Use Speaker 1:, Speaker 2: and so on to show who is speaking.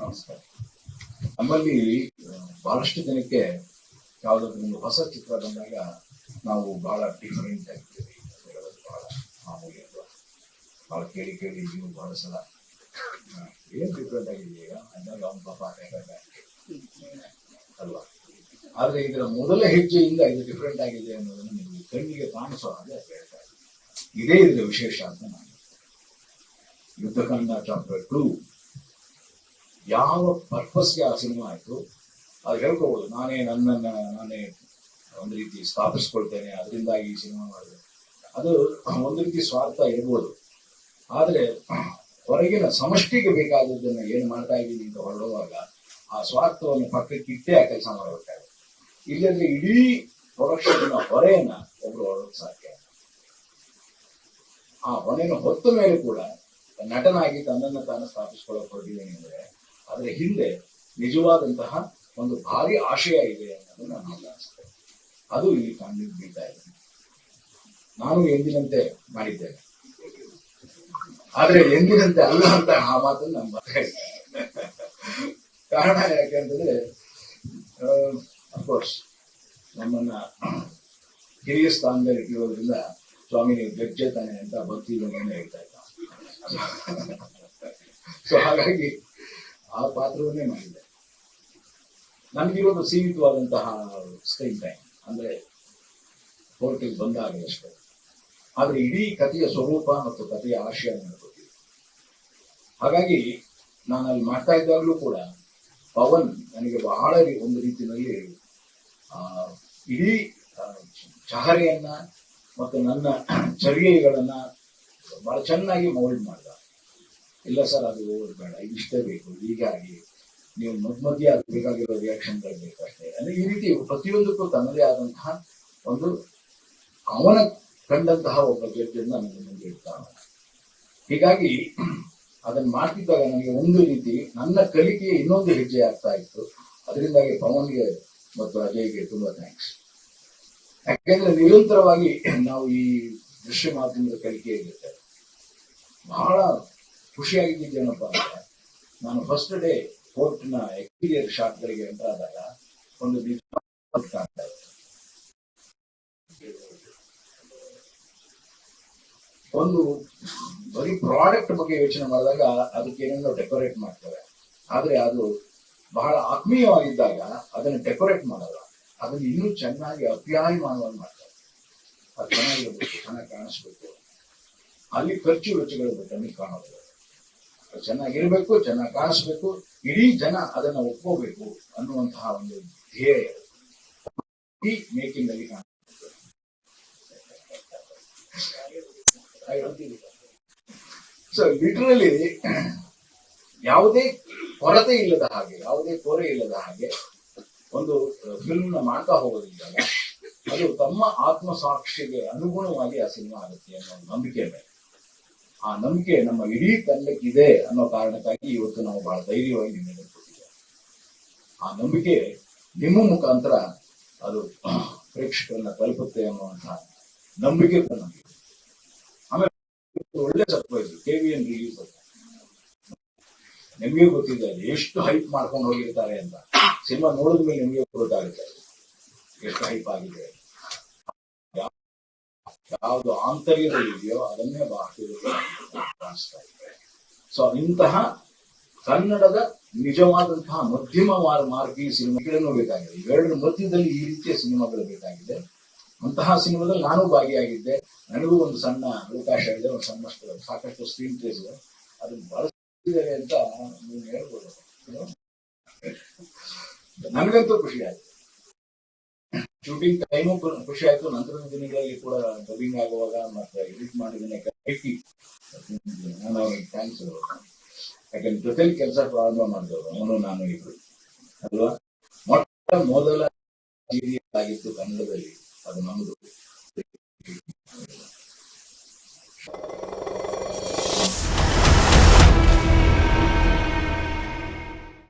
Speaker 1: ನಮಸ್ಕಾರ. ನಮ್ಮಲ್ಲಿ ಬಹಳಷ್ಟು ಜನಕ್ಕೆ ಯಾವುದಾದ್ರು ಒಂದು ಹೊಸ ಚಿತ್ರ ಬಂದಾಗ ನಾವು ಬಹಳ ಡಿಫರೆಂಟ್ ಆಗಿರ್ತೀವಿ ಹೇಳೋದು ಬಹಳ ಮಾಮೂಲಿ ಅಲ್ವಾ. ಬಹಳ ಕೇಳಿ ನೀವು ಬಹಳ ಸಲ ಏನ್ ಡಿಫರೆಂಟ್ ಆಗಿದೆಯಾ ಅಂದಾಗ ಅವನ ಪಾಪ ಅಲ್ವಾ. ಆದ್ರೆ ಇದರ ಮೊದಲ ಹೆಜ್ಜೆಯಿಂದ ಇದು ಡಿಫರೆಂಟ್ ಆಗಿದೆ ಅನ್ನೋದನ್ನು ನಿಮಗೆ ಕಣ್ಣಿಗೆ ಕಾಣಿಸೋ ಹಾಗೆ ಹೇಳ್ತಾ ಇದ್ದೀನಿ. ಇದೇ ಇದರ ವಿಶೇಷ ಅಂತ ನಾನು ಯುದ್ಧಕಾಂಡ ಚಾಪ್ಟರ್ 2 ಯಾವ ಪರ್ಪಸ್ಗೆ ಆ ಸಿನಿಮಾ ಆಯ್ತು ಅದು ಹೇಳ್ಕೋಬಹುದು. ನಾನೇ ಒಂದು ರೀತಿ ಸ್ಥಾಪಿಸ್ಕೊಳ್ತೇನೆ, ಅದರಿಂದಾಗಿ ಈ ಸಿನಿಮಾ ಮಾಡಿದೆ, ಅದು ಒಂದು ರೀತಿ ಸ್ವಾರ್ಥ ಇರ್ಬೋದು. ಆದ್ರೆ ಹೊರಗಿನ ಸಮಷ್ಟಿಗೆ ಬೇಕಾದದ್ದನ್ನ ಏನ್ ಮಾಡ್ತಾ ಇದ್ದೀನಿ ಅಂತ ಹೊರಡುವಾಗ ಆ ಸ್ವಾರ್ಥವನ್ನು ಪಕ್ಕಕ್ಕೆ ಇಟ್ಟೇ ಆ ಕೆಲಸ ಮಾಡಬೇಕಾಗುತ್ತೆ. ಇಲ್ಲಂದ್ರೆ ಇಡೀ ಪ್ರೊಡಕ್ಷನ್ ಹೊರೆಯನ್ನ ಒಬ್ರು ಹೊರಡೋಕ್ ಸಾಧ್ಯ. ಆ ಹೊಣೆಯನ್ನು ಹೊತ್ತ ಮೇಲೆ ಕೂಡ ನಟನಾಗಿ ತನ್ನನ್ನು ತಾನು ಸ್ಥಾಪಿಸ್ಕೊಳ್ಳೋಕೆ ಹೊರಟಿದ್ದೇನೆ ಅಂದ್ರೆ ಅದರ ಹಿಂದೆ ನಿಜವಾದಂತಹ ಒಂದು ಭಾರಿ ಆಶಯ ಇದೆ ಅನ್ನೋದು ನಾನು ಗಮನಿಸ್ತೇನೆ. ಅದು ಇಲ್ಲಿ ಕಣ್ಣಿಗೆ ಬೀಳ್ತಾ ಇದೆ. ನಾನು ಎಂದಿನಂತೆ ಮಾಡಿದ್ದೇನೆ, ಆದ್ರೆ ಎಂದಿನಂತೆ ಅಲ್ಲ ಅಂತ ಆ ಮಾತನ್ನು ನಾನು ಹೇಳ್ತೇನೆ. ಕಾರಣ ಯಾಕೆಂತಂದ್ರೆ ಅಫ್ಕೋರ್ಸ್ ನಮ್ಮನ್ನ ಹಿರಿಯ ಸ್ಥಾನದಲ್ಲಿ ಇಟ್ಟಿರೋದ್ರಿಂದ ಸ್ವಾಮಿ ನೀವು ಗಜ್ಜೆತಾನೆ ಅಂತ ಭಕ್ತಿ ಬಗ್ಗೆ ಹೇಳ್ತಾ ಇದ್ದ. ಸೊ ಹಾಗಾಗಿ ಆ ಪಾತ್ರವನ್ನೇ ಮಾಡಿದ್ದೆ. ನನಗಿರೋದು ಸೀಮಿತವಾದಂತಹ ಸ್ಕ್ರೀನ್ ಟೈಮ್, ಅಂದ್ರೆ ಕೋರ್ಟಿಗೆ ಬಂದಾಗ ಅಷ್ಟೇ. ಆದ್ರೆ ಇಡೀ ಕಥೆಯ ಸ್ವರೂಪ ಮತ್ತು ಕಥೆಯ ಆಶಯ ನನಗೆ ಗೊತ್ತಿದೆ. ಹಾಗಾಗಿ ನಾನು ಅಲ್ಲಿ ಮಾಡ್ತಾ ಇದ್ದಾಗಲೂ ಕೂಡ ಪವನ್ ನನಗೆ ಬಹಳ ಒಂದು ರೀತಿಯಲ್ಲಿ ಇಡೀ ಚಹರೆಯನ್ನ ಮತ್ತು ನನ್ನ ಚರ್ಯೆಗಳನ್ನ ಬಹಳ ಚೆನ್ನಾಗಿ ಮೌಲ್ಡ್ ಮಾಡ್ದ. ಇಲ್ಲ ಸರ್ ಅದು ಬೇಡ, ಇದಿಷ್ಟೇ ಬೇಕು, ಹೀಗಾಗಿ ನೀವು ಮಧ್ಯ ಬೇಕಾಗಿರೋ ರಿಯಾಕ್ಷನ್ಗಳು ಬೇಕಷ್ಟೇ ಅಂದ್ರೆ ಈ ರೀತಿ ಪ್ರತಿಯೊಂದಕ್ಕೂ ತನ್ನದೇ ಆದಂತಹ ಒಂದು ಅವನ ಕಂಡಂತಹ ಒಬ್ಬ ಜಡ್ಜನ್ನ ನನಗೆ ಮುಂದೆ ಇಡ್ತಾನೆ. ಹೀಗಾಗಿ ಅದನ್ನ ಮಾಡ್ತಿದ್ದಾಗ ನನಗೆ ಒಂದು ರೀತಿ ನನ್ನ ಕಲಿಕೆಗೆ ಇನ್ನೊಂದು ಹೆಜ್ಜೆ ಆಗ್ತಾ ಇತ್ತು. ಅದರಿಂದಾಗಿ ಪವನ್ಗೆ ಮತ್ತು ಅಜಯ್ಗೆ ತುಂಬಾ ಥ್ಯಾಂಕ್ಸ್. ಯಾಕೆಂದ್ರೆ ನಿರಂತರವಾಗಿ ನಾವು ಈ ದೃಶ್ಯ ಮಾಧ್ಯಮದ ಕಲಿಕೆಯಲ್ಲಿರ್ತೇವೆ. ಬಹಳ ಖುಷಿಯಾಗಿದ್ದೇನಪ್ಪ ಅಂದ್ರೆ ನಾನು ಫಸ್ಟ್ ಡೇ ಕೋರ್ಟ್ನ ಎಕ್ಸ್ಟೀರಿಯರ್ ಶಾಟ್ಗಳಿಗೆ ಎಂಟರ್ ಆದಾಗ ಒಂದು ಕಾಣ್ತಾ ಇದೆ. ಒಂದು ಬರೀ ಪ್ರಾಡಕ್ಟ್ ಬಗ್ಗೆ ಯೋಚನೆ ಮಾಡಿದಾಗ ಅದಕ್ಕೆ ಏನೇನೋ ಡೆಕೋರೇಟ್ ಮಾಡ್ತಾರೆ, ಆದ್ರೆ ಅದು ಬಹಳ ಆತ್ಮೀಯವಾಗಿದ್ದಾಗ ಅದನ್ನು ಡೆಕೋರೇಟ್ ಮಾಡಲ್ಲ, ಅದನ್ನು ಇನ್ನೂ ಚೆನ್ನಾಗಿ ಅಪ್ಯಾಯಮಾನವಾಗಿ ಮಾಡ್ತಾರೆ. ಅದು ಚೆನ್ನಾಗಿರ್ಬೇಕು, ಚೆನ್ನಾಗಿ ಕಾಣಿಸ್ಬೇಕು, ಅಲ್ಲಿ ಖರ್ಚು ವೆಚ್ಚಗಳು ಕಣ್ಣಿಗೆ ಕಾಣೋದು, ಚೆನ್ನಾಗಿರ್ಬೇಕು, ಚೆನ್ನಾಗಿ ಕಾಣಿಸ್ಬೇಕು, ಇಡೀ ಜನ ಅದನ್ನ ಒಪ್ಕೋಬೇಕು ಅನ್ನುವಂತಹ ಒಂದು ಧ್ಯೇಯ ಈ ಮೇಕಿಂಗ್ ಅಲ್ಲಿ ಕಾಣುತ್ತೆ. ಸೊ ಲಿಟರಲಿ ಯಾವುದೇ ಕೊರತೆ ಇಲ್ಲದ ಹಾಗೆ, ಯಾವುದೇ ಕೊರೆ ಇಲ್ಲದ ಹಾಗೆ ಒಂದು ಫಿಲ್ಮ್ ನ ಮಾಡ್ತಾ ಹೋಗೋದಿದ್ದಾಗ ಅದು ತಮ್ಮ ಆತ್ಮಸಾಕ್ಷಿಗೆ ಅನುಗುಣವಾಗಿ ಆ ಸಿನಿಮಾ ಆಗುತ್ತೆ ಅನ್ನೋ ನಂಬಿಕೆ ಮೇಲೆ. ಆ ನಂಬಿಕೆ ನಮ್ಮ ಇಡೀ ತಂಡಕ್ಕಿದೆ ಅನ್ನೋ ಕಾರಣಕ್ಕಾಗಿ ಇವತ್ತು ನಾವು ಬಹಳ ಧೈರ್ಯವಾಗಿ ನಿಮಗೆ ಕೊಟ್ಟಿದ್ದೇವೆ. ಆ ನಂಬಿಕೆ ನಿಮ್ಮ ಮುಖಾಂತರ ಅದು ಪ್ರೇಕ್ಷಕರನ್ನ ತಲುಪುತ್ತೆ ಅನ್ನುವಂತಹ ನಂಬಿಕೆ ನಮಗೆ. ಆಮೇಲೆ ಒಳ್ಳೆ ಸರ್ಪ್ರೈಸ್ KVN ರಿಲೀಸ್ ಅಂತ ನಿಮ್ಗೆ ಗೊತ್ತಿದೆ, ಎಷ್ಟು ಹೈಪ್ ಮಾಡ್ಕೊಂಡು ಹೋಗಿರ್ತಾರೆ ಅಂತ. ಸಿನಿಮಾ ನೋಡಿದ ಮೇಲೆ ನಿಮ್ಗೆ ಗೊತ್ತಾಗುತ್ತೆ ಎಷ್ಟು ಹೈಪ್ ಆಗಿದೆ. ಯಾವುದು ಆಂತರ್ಯದಲ್ಲಿ ಇದೆಯೋ ಅದನ್ನೇ ಕಾಣಿಸ್ತಾ ಇದೆ. ಸೊ ಇಂತಹ ಕನ್ನಡದ ನಿಜವಾದಂತಹ ಮಧ್ಯಮ ಮಾರ್ಗಿ ಸಿನಿಮಾಗಳನ್ನು ಬೇಕಾಗಿದೆ. ಇವೆರಡರ ಮಧ್ಯದಲ್ಲಿ ಈ ರೀತಿಯ ಸಿನಿಮಾಗಳು ಬೇಕಾಗಿದೆ. ಅಂತಹ ಸಿನಿಮಾದಲ್ಲಿ ನಾನು ಭಾಗಿಯಾಗಿದ್ದೆ. ನನಗೂ ಒಂದು ಸಣ್ಣ ಅವಕಾಶ ಇದೆ, ಒಂದು ಸಣ್ಣ ಸಾಕಷ್ಟು ಸ್ಕ್ರೀನ್ ಪ್ಲೇಸ್ ಅದನ್ನು ಬಳಸಿದ್ದೇವೆ ಅಂತ ನೀವು ಹೇಳ್ಬೋದು. ನನಗಂತೂ ಖುಷಿ ಆಯ್ತು. ಶೂಟಿಂಗ್ ಟೈಮು ಖುಷಿ ಆಯ್ತು. ನಂತರದ ದಿನಗಳಲ್ಲಿ ಕೂಡ ಡಬ್ಬಿಂಗ್ ಆಗುವಾಗ ಮತ್ತೆ ಎಡಿಟ್ ಮಾಡಿದ್ದೇನೆ. ನಾನು ಅವ್ರಿಗೆ ಥ್ಯಾಂಕ್ಸ್. ಯಾಕಂದ್ರೆ ಜೊತೆಲಿ ಕೆಲಸ ಪ್ರಾರಂಭ ಮಾಡಿದವರು ಅವನು ನಾನು ಇಬ್ರು ಅಲ್ವಾ. ಮೊದಲ ಸೀರಿಯಲ್ ಆಗಿತ್ತು ಕನ್ನಡದಲ್ಲಿ, ಅದು ನಮ್ಮದು.